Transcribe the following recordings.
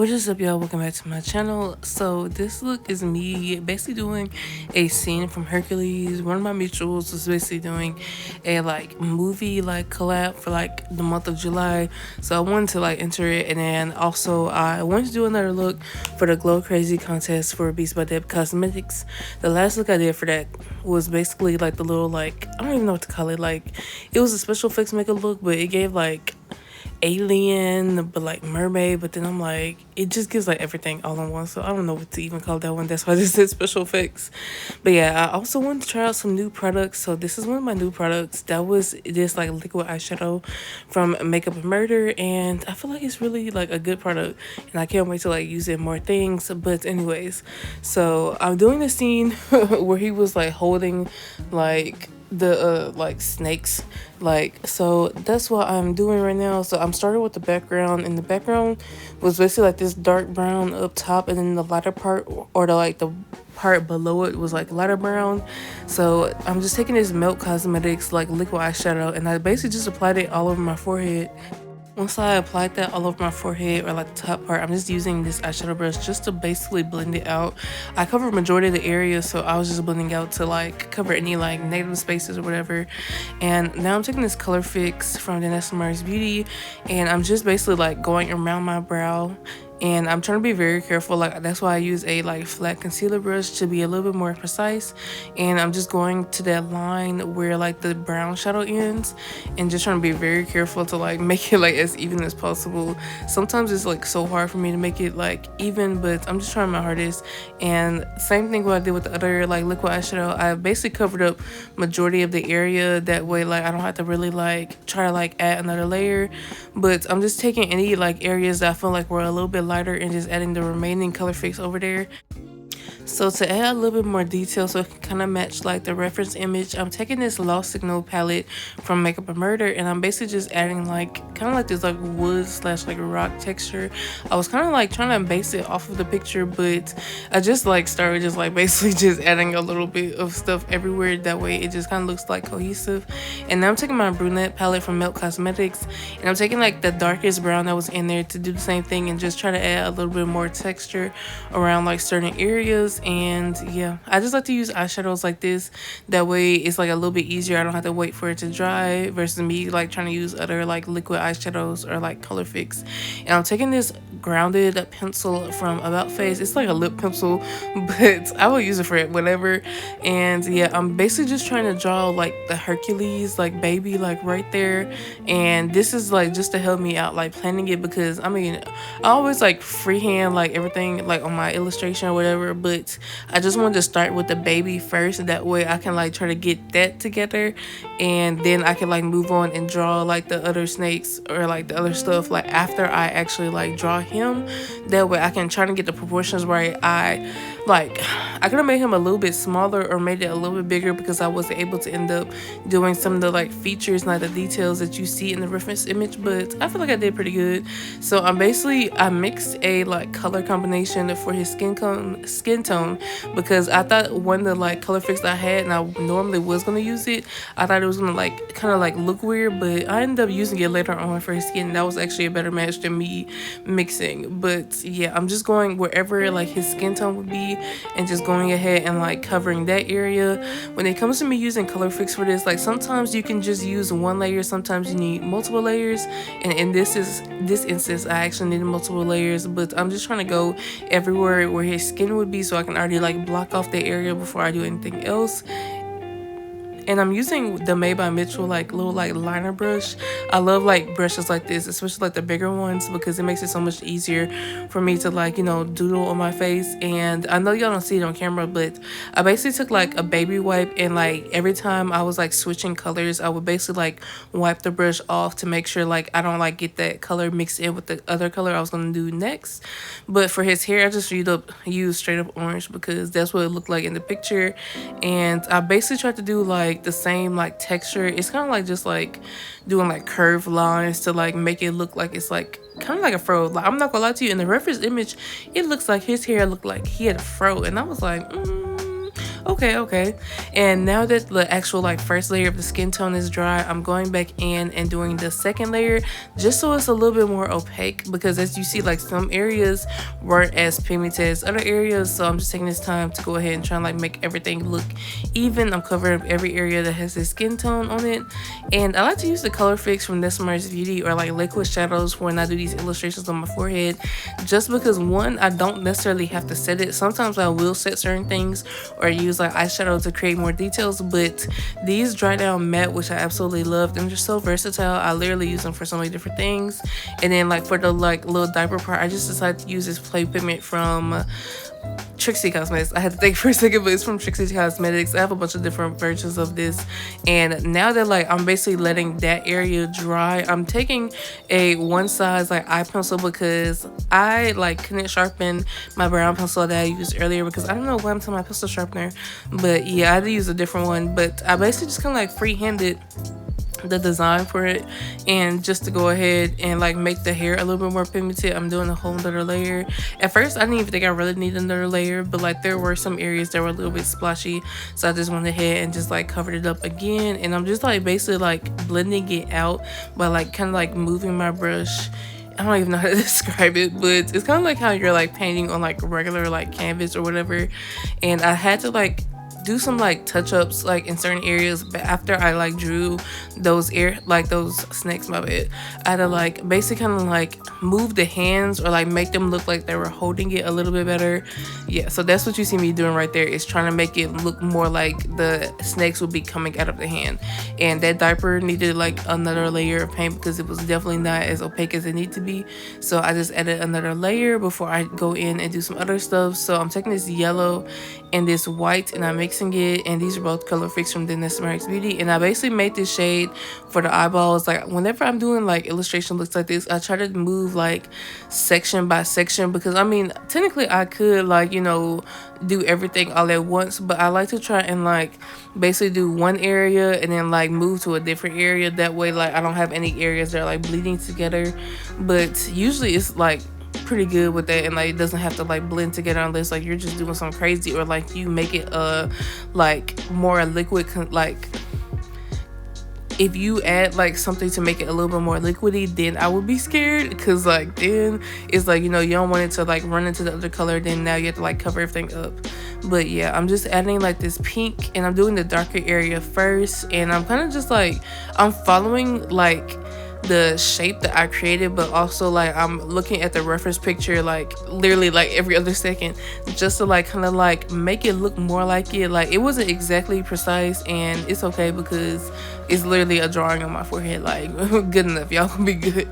What is up, y'all? Welcome back to my channel. So this look is me basically doing a scene from Hercules. One of my mutuals was basically doing a movie collab for the month of July. So I wanted to enter it, and then also I wanted to do another look for the Glow Crazy contest for Beast by Deb Cosmetics. The last look I did for that was basically the little I don't even know what to call it. It was a special effects makeup look, but it gave alien but mermaid, but then I'm it just gives everything all in one, so I don't know what to even call that one. That's why I just did special effects. But yeah, I also wanted to try out some new products. So this is one of my new products. That was this liquid eyeshadow from Makeup and Murder, and I feel it's really a good product, and I can't wait to use it in more things. But anyways, so I'm doing the scene where he was holding the snakes, so that's what I'm doing right now. So I'm starting with the background, and the background was basically this dark brown up top, and then the lighter part, or the part below it, was lighter brown. So I'm just taking this Milk Cosmetics liquid eyeshadow, and I basically just applied it all over my forehead. Once I applied that all over my forehead, or the top part, I'm just using this eyeshadow brush just to basically blend it out. I covered majority of the area, so I was just blending out to cover any negative spaces or whatever. And now I'm taking this color fix from Vanessa Mars Beauty, and I'm just basically going around my brow. And I'm trying to be very careful. That's why I use a flat concealer brush to be a little bit more precise. And I'm just going to that line where the brown shadow ends, and just trying to be very careful to make it as even as possible. Sometimes it's so hard for me to make it even, but I'm just trying my hardest. And same thing what I did with the other liquid eyeshadow. I basically covered up majority of the area, that way I don't have to really try to add another layer. But I'm just taking any areas that I feel were a little bit lighter, and just adding the remaining color fix over there. So to add a little bit more detail, so it can kind of match the reference image, I'm taking this Lost Signal palette from Makeup and Murder, and I'm basically just adding kind of this wood slash rock texture. I was kind of trying to base it off of the picture, but I just started just basically just adding a little bit of stuff everywhere, that way it just kind of looks cohesive. And now I'm taking my Brunet palette from Milk Cosmetics, and I'm taking the darkest brown that was in there to do the same thing, and just try to add a little bit more texture around certain areas. And yeah, I just like to use eyeshadows like this, that way it's a little bit easier. I don't have to wait for it to dry, versus me trying to use other liquid eyeshadows or color fix. And I'm taking this grounded pencil from About Face. It's a lip pencil, but I will use it for whatever. And yeah, I'm basically just trying to draw the Hercules baby right there. And this is just to help me out planning it, because I mean, I always freehand everything on my illustration or whatever, but I just wanted to start with the baby first, that way I can try to get that together, and then I can move on and draw the other snakes or the other stuff after I actually draw him. That way I can try to get the proportions right. I could have made him a little bit smaller or made it a little bit bigger, because I wasn't able to end up doing some of the features, the details that you see in the reference image, but I feel I did pretty good. So I mixed a color combination for his skin tone, because I thought one of the color fix I had, and I normally was going to use it, I thought it was going to kind of look weird, but I ended up using it later on for his skin. That was actually a better match than me mixing. But yeah, I'm just going wherever his skin tone would be, and just going ahead and covering that area. When it comes to me using color fix for this, sometimes you can just use one layer, sometimes you need multiple layers, and in this instance I actually needed multiple layers. But I'm just trying to go everywhere where his skin would be, so I can already block off the area before I do anything else. And I'm using the Made by Mitchell little liner brush. I love brushes like this, especially the bigger ones, because it makes it so much easier for me to doodle on my face. And I know y'all don't see it on camera, but I basically took a baby wipe, and every time I was switching colors, I would basically wipe the brush off to make sure I don't get that color mixed in with the other color I was gonna do next. But for his hair, I just used straight up orange, because that's what it looked like in the picture. And I basically tried to do the same texture. It's kind of just doing curved lines to make it look it's kind of a fro. I'm not gonna lie to you, in the reference image it looks his hair looked he had a fro, and I was Okay. And now that the actual like first layer of the skin tone is dry, I'm going back in and doing the second layer just so it's a little bit more opaque, because as you see, like some areas weren't as pigmented as other areas. So I'm just taking this time to go ahead and try and like make everything look even. I'm covering up every area that has this skin tone on it. And I like to use the color fix from Nesmers Beauty or like liquid shadows when I do these illustrations on my forehead, just because one, I don't necessarily have to set it. Sometimes I will set certain things or use like eyeshadow to create more details, but these dry down matte, which I absolutely love, they're just so versatile. I literally use them for so many different things. And then like for the like little diaper part, I just decided to use this play pigment from Trixie Cosmetics. I had to think for a second, but it's from Trixie Cosmetics. I have a bunch of different versions of this, and now that like I'm basically letting that area dry, I'm taking a one size like eye pencil, because I like couldn't sharpen my brown pencil that I used earlier, because I don't know what happened to my pencil sharpener. But yeah, I had to use a different one, but I basically just kind of like freehanded the design for it. And just to go ahead and like make the hair a little bit more pigmented, I'm doing a whole nother layer. At first I didn't even think I really needed another layer, but like there were some areas that were a little bit splotchy, so I just went ahead and just like covered it up again. And I'm just like basically like blending it out by like kind of like moving my brush. I don't even know how to describe it, but it's kind of like how you're like painting on like regular like canvas or whatever. And I had to like do some like touch-ups like in certain areas, but after I like drew those those snakes, my bad, I had to like basically kind of like move the hands or like make them look like they were holding it a little bit better. Yeah, so that's what you see me doing right there, is trying to make it look more like the snakes will be coming out of the hand. And that diaper needed like another layer of paint because it was definitely not as opaque as it needed to be, so I just added another layer before I go in and do some other stuff. So I'm taking this yellow and this white and I'm mixing it, and these are both color fix from the Nesmers Beauty. And I basically made this shade for the eyeballs. Like whenever I'm doing like illustration looks like this, I try to move like section by section, because I mean technically I could like, you know, do everything all at once, but I like to try and like basically do one area and then like move to a different area. That way like I don't have any areas that are like bleeding together. But usually it's like pretty good with that, and like it doesn't have to like blend together unless like you're just doing something crazy or like you make it like more liquid. Like if you add like something to make it a little bit more liquidy, then I would be scared, because like then it's like, you know, you don't want it to like run into the other color, then now you have to like cover everything up. But yeah, I'm just adding like this pink and I'm doing the darker area first, and I'm kind of just like I'm following like the shape that I created, but also like I'm looking at the reference picture like literally like every other second, just to like kind of like make it look more like it. Like it wasn't exactly precise, and it's okay because it's literally a drawing on my forehead. Like good enough, y'all can be good.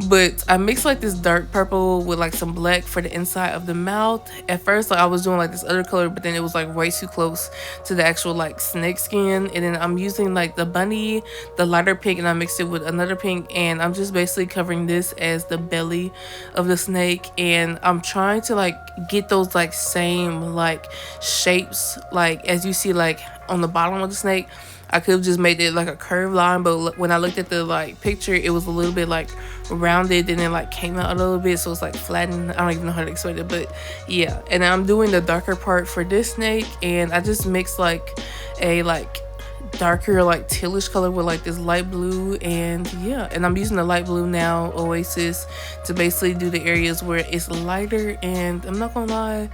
But I mixed like this dark purple with like some black for the inside of the mouth. At first like I was doing like this other color, but then it was like way too close to the actual like snake skin. And then I'm using like the bunny, the lighter pink, and I mixed it with another pink, and I'm just basically covering this as the belly of the snake. And I'm trying to like get those like same like shapes like as you see like on the bottom of the snake. I could have just made it like a curved line, but when I looked at the like picture, it was a little bit like rounded and then like came out a little bit, so it's like flattened. I don't even know how to explain it, but yeah. And I'm doing the darker part for this snake, and I just mixed like a like darker like tealish color with like this light blue. And yeah, and I'm using the light blue now, Oasis, to basically do the areas where it's lighter. And I'm not gonna lie,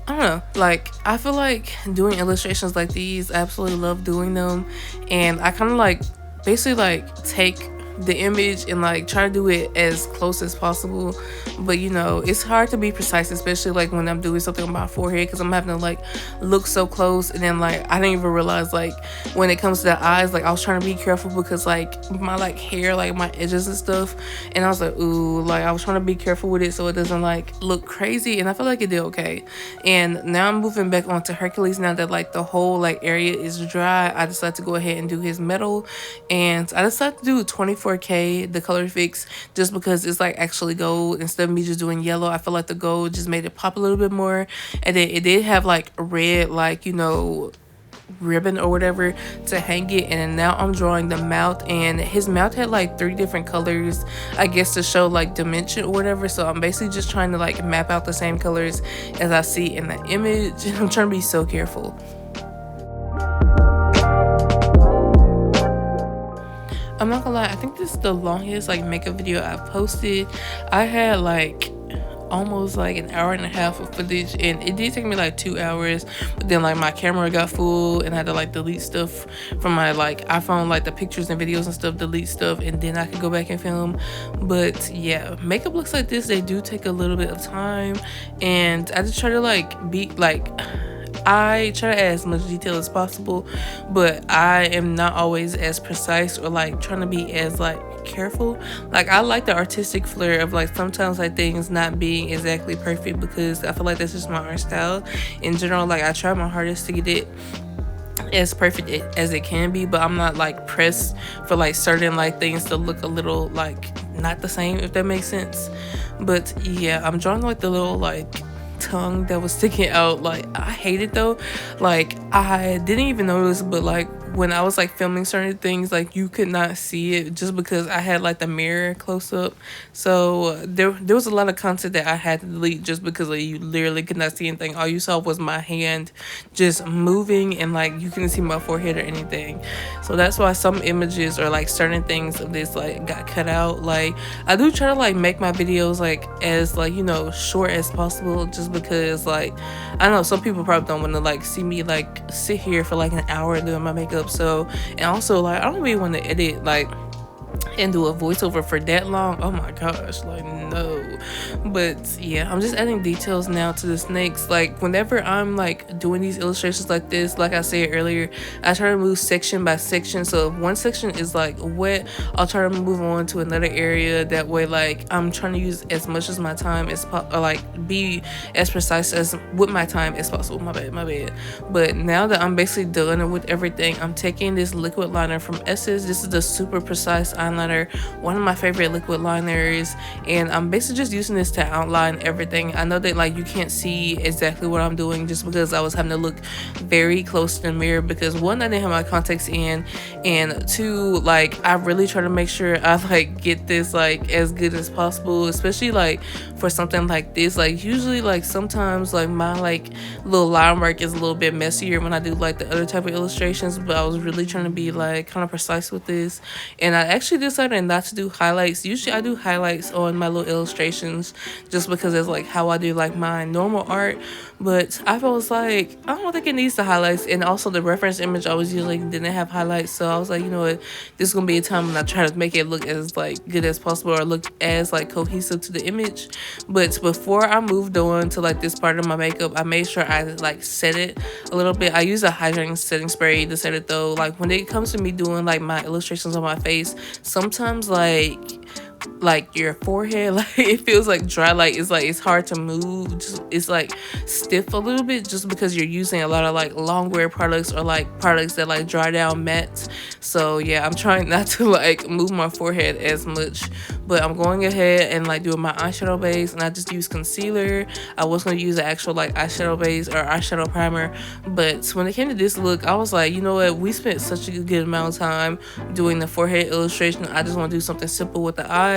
I don't know, like I feel like doing illustrations like these, I absolutely love doing them. And I kind of like basically like take the image and like try to do it as close as possible, but you know, it's hard to be precise, especially like when I'm doing something on my forehead, because I'm having to like look so close. And then like I didn't even realize like when it comes to the eyes, like I was trying to be careful because like my like hair, like my edges and stuff, and I was like, ooh, like I was trying to be careful with it so it doesn't like look crazy, and I feel like it did okay. And now I'm moving back onto Hercules. Now that like the whole like area is dry, I decided to go ahead and do his metal, and I decided to do 24K the color fix, just because it's like actually gold instead of me just doing yellow. I feel like the gold just made it pop a little bit more. And then it did have like a red, like, you know, ribbon or whatever to hang it. And now I'm drawing the mouth, and his mouth had like 3 different colors, I guess, to show like dimension or whatever. So I'm basically just trying to like map out the same colors as I see in the image, and I'm trying to be so careful. I'm not gonna lie, I think this is the longest like makeup video I've posted. I had like almost like an hour and a half of footage, and it did take me like 2 hours, but then like my camera got full and I had to like delete stuff from my like iPhone, like the pictures and videos and stuff, delete stuff, and then I could go back and film. But yeah, makeup looks like this, they do take a little bit of time, and I just try to like be like, I try to add as much detail as possible, but I am not always as precise or like trying to be as like careful. Like I like the artistic flair of like sometimes like things not being exactly perfect, because I feel like that's just my art style in general. Like I try my hardest to get it as perfect as it can be, but I'm not like pressed for like certain like things to look a little like not the same, if that makes sense. But yeah, I'm drawing like the little like tongue that was sticking out. Like I hate it though. Like I didn't even notice, but like when I was like filming certain things, like you could not see it just because I had like the mirror close up. So there was a lot of content that I had to delete just because like you literally could not see anything. All you saw was my hand just moving, and like you couldn't see my forehead or anything. So that's why some images or like certain things of this like got cut out. Like I do try to like make my videos like as like, you know, short as possible, just because like I know some people probably don't want to like see me like sit here for like an hour doing my makeup. So, and also like I don't really want to edit like and do a voiceover for that long. Oh my gosh, like no. But yeah, I'm just adding details now to the snakes. Like whenever I'm like doing these illustrations like this, like I said earlier, I try to move section by section. So if one section is like wet, I'll try to move on to another area. That way like I'm trying to use as much as my time as or like be as precise as with my time as possible. My bad. But now that I'm basically done with everything, I'm taking this liquid liner from Essence. This is the super precise eyeliner, one of my favorite liquid liners, and I'm basically just using this to outline everything. I know that like you can't see exactly what I'm doing just because I was having to look very close to the mirror, because one, I didn't have my contacts in, and two, like I really try to make sure I like get this like as good as possible, especially like for something like this. Like usually like sometimes like my like little line work is a little bit messier when I do like the other type of illustrations, but I was really trying to be like kind of precise with this. And I actually decided not to do highlights. Usually I do highlights on my little illustrations just because it's like how I do like my normal art, but I was like I don't think it needs the highlights. And also the reference image I was using didn't have highlights, so I was like, you know what, this is gonna be a time when I try to make it look as like good as possible or look as like cohesive to the image. But before I moved on to like this part of my makeup, I made sure I like set it a little bit. I use a hydrating setting spray to set it though. Like when it comes to me doing like my illustrations on my face, sometimes like your forehead, like it feels like dry, like it's hard to move, just it's like stiff a little bit just because you're using a lot of like long wear products or like products that like dry down matte. So yeah, I'm trying not to like move my forehead as much, but I'm going ahead and like doing my eyeshadow base, and I just use concealer. I was going to use an actual like eyeshadow base or eyeshadow primer, but when it came to this look, I was like, you know what, we spent such a good amount of time doing the forehead illustration, I just want to do something simple with the eyes.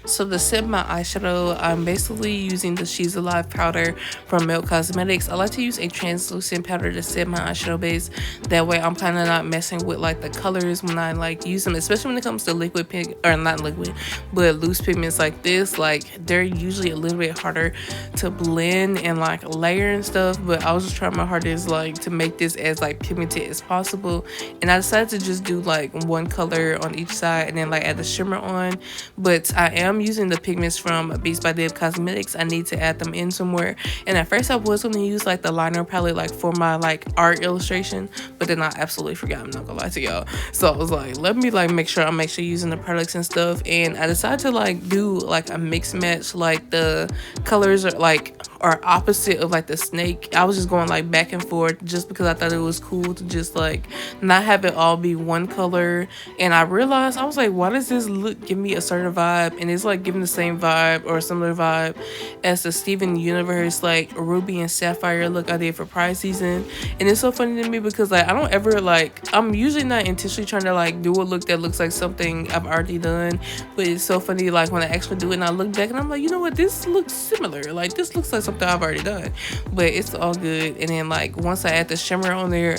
So to set my eyeshadow, I'm basically using the She's Alive powder from Milk Cosmetics. I like to use a translucent powder to set my eyeshadow base. That way I'm kind of not messing with like the colors when I like use them, especially when it comes to liquid pig, or not liquid, but loose pigments like this. Like they're usually a little bit harder to blend and like layer and stuff, but I was just trying my hardest like to make this as like pigmented as possible. And I decided to just do like one color on each side and then like add the shimmer on. But I am using the pigments from Beats by Deb Cosmetics. I need to add them in somewhere. And at first I was going to use like the liner palette like for my like art illustration, but then I absolutely forgot, I'm not gonna lie to y'all. So I was like, let me like make sure I'm actually using the products and stuff. And I decided to like do like a mix match, like the colors are opposite of like the snake. I was just going like back and forth just because I thought it was cool to just like not have it all be one color. And I realized, I was like, why does this look give me a certain vibe? And it's like giving the same vibe or a similar vibe as the Steven Universe like Ruby and Sapphire look I did for Pride season. And it's so funny to me because like I don't ever like, I'm usually not intentionally trying to like do a look that looks like something I've already done, but it's so funny like when I actually do it and I look back and I'm like, you know what, this looks similar, like this looks like something something I've already done, but it's all good. And then like once I add the shimmer on there,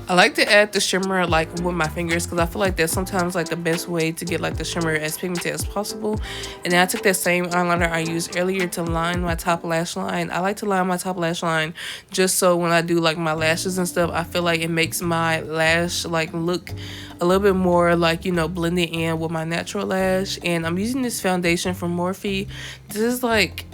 I like to add the shimmer like with my fingers because I feel like that's sometimes like the best way to get like the shimmer as pigmented as possible. And then I took that same eyeliner I used earlier to line my top lash line. I like to line my top lash line just so when I do like my lashes and stuff, I feel like it makes my lash like look a little bit more like, you know, blended in with my natural lash. And I'm using this foundation from Morphe. This is like,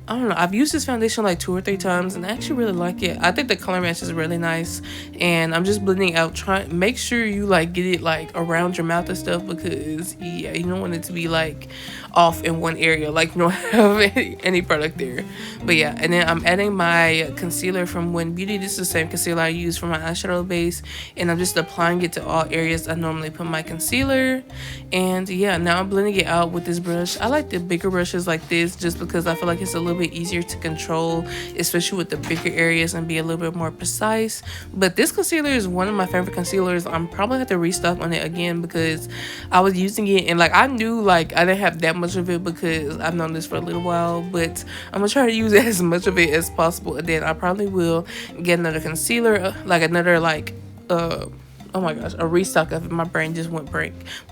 I don't know, I've used this foundation like 2 or 3 times and I actually really like it. I think the color match is really nice, and I'm just blending out, trying make sure you like get it like around your mouth and stuff, because yeah, you don't want it to be like off in one area, like you don't have any product there. But yeah, and then I'm adding my concealer from Win Beauty. This is the same concealer I use for my eyeshadow base, and I'm just applying it to all areas I normally put my concealer. And yeah, now I'm blending it out with this brush. I like the bigger brushes like this just because I feel like it's a little bit easier to control, especially with the bigger areas, and be a little bit more precise. But this concealer is one of my favorite concealers. I'm probably have to restock on it again because I was using it and like I knew like I didn't have that much of it because I've known this for a little while, but I'm gonna try to use as much of it as possible. And then I probably will get another concealer, like another like oh my gosh, a restock of it. My brain just went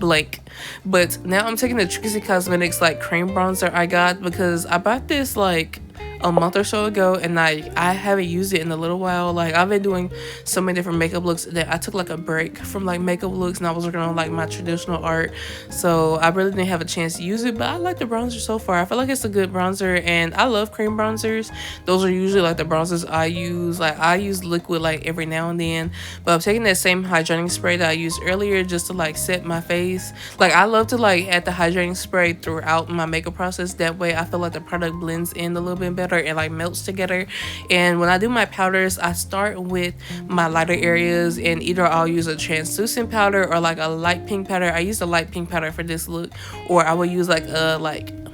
blank. But now I'm taking the Trixie Cosmetics like cream bronzer I got, because I bought this like a month or so ago, and I haven't used it in a little while. Like I've been doing so many different makeup looks that I took like a break from like makeup looks, and I was working on like my traditional art, so I really didn't have a chance to use it. But I like the bronzer so far. I feel like it's a good bronzer, and I love cream bronzers. Those are usually like the bronzers I use. Like I use liquid like every now and then, but I'm taking that same hydrating spray that I used earlier just to like set my face. Like I love to like add the hydrating spray throughout my makeup process. That way I feel like the product blends in a little bit better and like melts together. And when I do my powders, I start with my lighter areas, and either I'll use a translucent powder or like a light pink powder. I use a light pink powder for this look, or I will use like a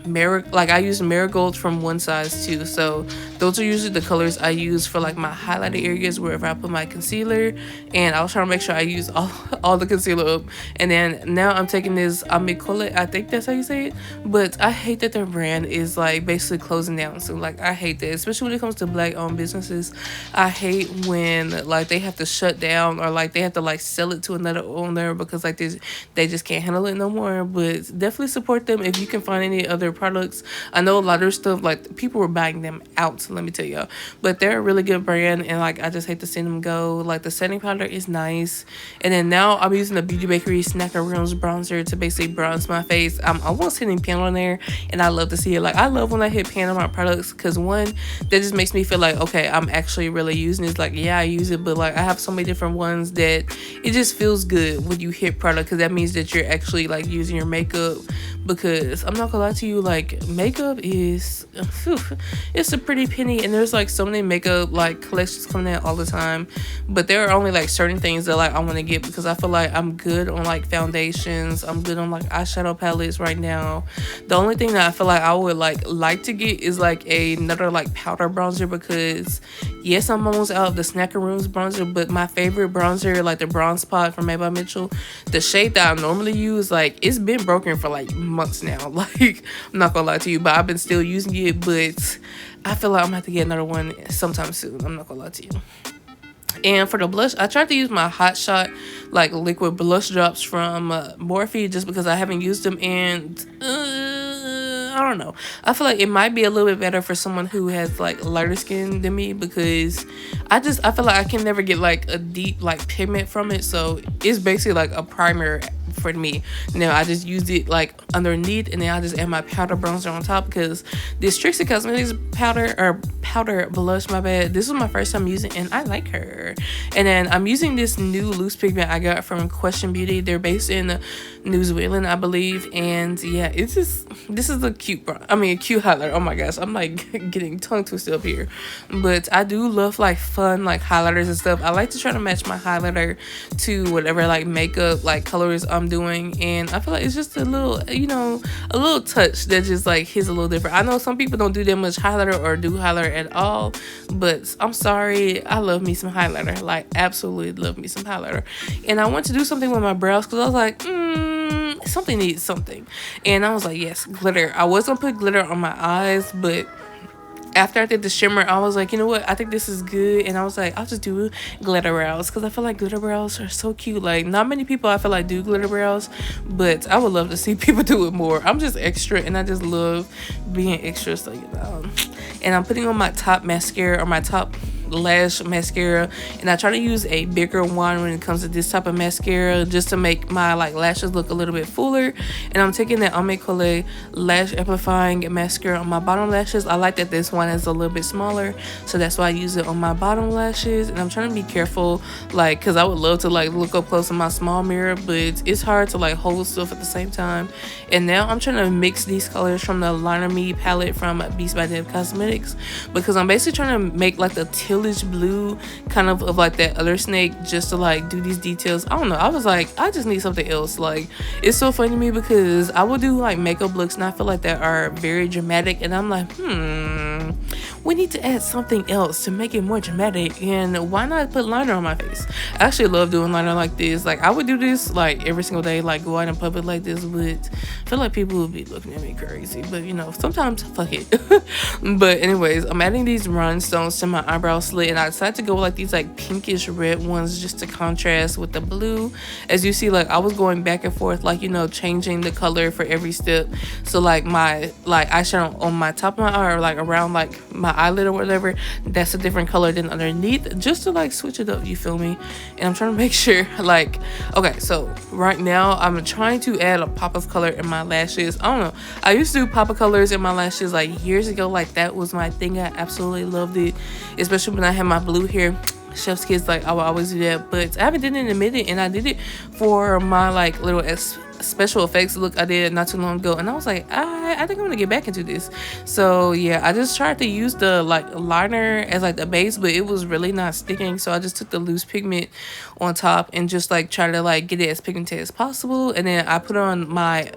I use marigold from One Size too. So those are usually the colors I use for like my highlighter areas wherever I put my concealer. And I was trying to make sure I use all the concealer up. And then now I'm taking this Amicole, I think that's how you say it, but I hate that their brand is like basically closing down. So like I hate that, especially when it comes to black owned businesses. I hate when like they have to shut down, or like they have to like sell it to another owner because like they just can't handle it no more. But definitely support them if you can find any other products. I know a lot of stuff like people were buying them out, let me tell y'all, but they're a really good brand, and like I just hate to see them go. Like the setting powder is nice, and then now I'm using the Beauty Bakery Snackaroos bronzer to basically bronze my face. I'm almost hitting pan on there, and I love to see it. Like I love when I hit pan on my products, because one, that just makes me feel like okay, I'm actually really using this. Like yeah, I use it, but like I have so many different ones that it just feels good when you hit product, because that means that you're actually like using your makeup. Because I'm not gonna lie to you, like makeup is it's a pretty penny, and there's like so many makeup like collections coming out all the time, but there are only like certain things that like I want to get, because I feel like I'm good on like foundations, I'm good on like eyeshadow palettes right now. The only thing that I feel like I would like to get is like another like powder bronzer, because yes, I'm almost out of the Snackaroos bronzer, but my favorite bronzer, like the Bronze Pot from Made by Mitchell, the shade that I normally use, like it's been broken for like months now. Like I'm not gonna lie to you, but I've been still using it, but I feel like I'm gonna have to get another one sometime soon. I'm not gonna lie to you. And for the blush, I tried to use my Hot Shot like liquid blush drops from Morphe, just because I haven't used them, and I don't know, I feel like it might be a little bit better for someone who has like lighter skin than me, because I feel like I can never get like a deep like pigment from it. So it's basically like a primer for me. Now I just used it like underneath, and then I just add my powder bronzer on top, because this Trixie Cosmetics powder blush, my bad, this was my first time using, and I like her. And then I'm using this new loose pigment I got from Question Beauty. They're based in New Zealand, I believe. And yeah, it's just, this is a cute highlighter. Oh my gosh, I'm like getting tongue twisted up here. But I do love like fun like highlighters and stuff. I like to try to match my highlighter to whatever like makeup like colors I'm doing, and I feel like it's just a little, you know, a little touch that just like hits a little different. I know some people don't do that much highlighter or do highlighter at all, but I'm sorry, I love me some highlighter. Like absolutely love me some highlighter. And I want to do something with my brows, because I was like something needs something, and I was like yes, glitter. I was gonna put glitter on my eyes, but after I did the shimmer, I was like, you know what? I think this is good. And I was like, I'll just do glitter brows because I feel like glitter brows are so cute. Like, not many people I feel like do glitter brows, but I would love to see people do it more. I'm just extra and I just love being extra. So, you know. And I'm putting on my top mascara or my top lash mascara, and I try to use a bigger one when it comes to this type of mascara just to make my like lashes look a little bit fuller. And I'm taking the Homme Collet lash amplifying mascara on my bottom lashes. I like that this one is a little bit smaller, so that's why I use it on my bottom lashes. And I'm trying to be careful, like, because I would love to like look up close in my small mirror, but it's hard to like hold stuff at the same time. And now I'm trying to mix these colors from the Liner Me palette from Beast by Deb Cosmetics, because I'm basically trying to make like the tillage blue kind of like that other snake, just to like do these details. I don't know, I was like, I just need something else. Like, it's so funny to me because I will do like makeup looks and I feel like that are very dramatic, and I'm like, we need to add something else to make it more dramatic, and why not put liner on my face? I actually love doing liner like this. Like, I would do this like every single day, like go out in public like this, but I feel like people would be looking at me crazy. But you know, sometimes fuck it. But anyways, I'm adding these rhinestones to my eyebrow slit, and I decided to go with like these like pinkish red ones just to contrast with the blue. As you see, like I was going back and forth, like, you know, changing the color for every step. So like my like eyeshadow on my top of my eye, or like around like my eyelid or whatever, that's a different color than underneath, just to like switch it up, you feel me? And I'm trying to make sure, like, okay, so right now I'm trying to add a pop of color in my lashes. I don't know, I used to do pop of colors in my lashes like years ago. Like, that was my thing. I absolutely loved it, especially when I had my blue hair. Chef's kiss, like I would always do that, but I haven't done it in a minute, and I did it for my like little special effects look I did not too long ago, and I was like, I think I'm gonna get back into this. So yeah, I just tried to use the like liner as like the base, but it was really not sticking, so I just took the loose pigment on top and just like try to like get it as pigmented as possible. And then I put on my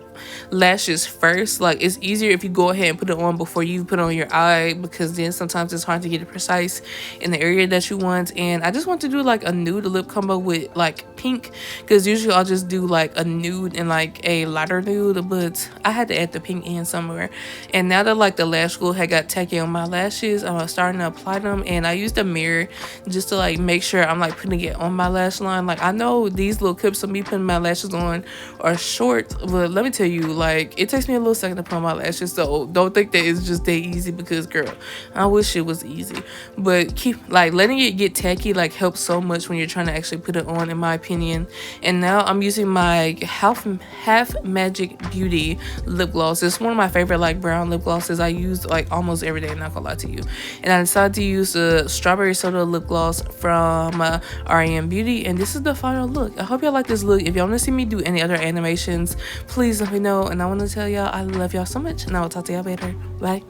lashes first. Like, it's easier if you go ahead and put it on before you put on your eye, because then sometimes it's hard to get it precise in the area that you want. And I just want to do like a nude lip combo with like pink, because usually I'll just do like a nude and like a lighter nude, but I had to add the pink in somewhere. And now that like the lash glue had got tacky on my lashes, I'm starting to apply them, and I used a mirror just to like make sure I'm like putting it on my lash line. Like, I know these little clips of me putting my lashes on are short, but let me tell you, like, it takes me a little second to put on my lashes, so don't think that it's just that easy, because girl, I wish it was easy. But keep like letting it get tacky like helps so much when you're trying to actually put it on, in my opinion. And now I'm using my half magic beauty lip gloss. It's one of my favorite like brown lip glosses. I use like almost every day, not gonna lie to you. And I decided to use the strawberry soda lip gloss from REM Beauty, and this is the final look. I hope y'all like this look. If y'all want to see me do any other animations, please let me know. And I want to tell y'all I love y'all so much, and I will talk to y'all later. Bye.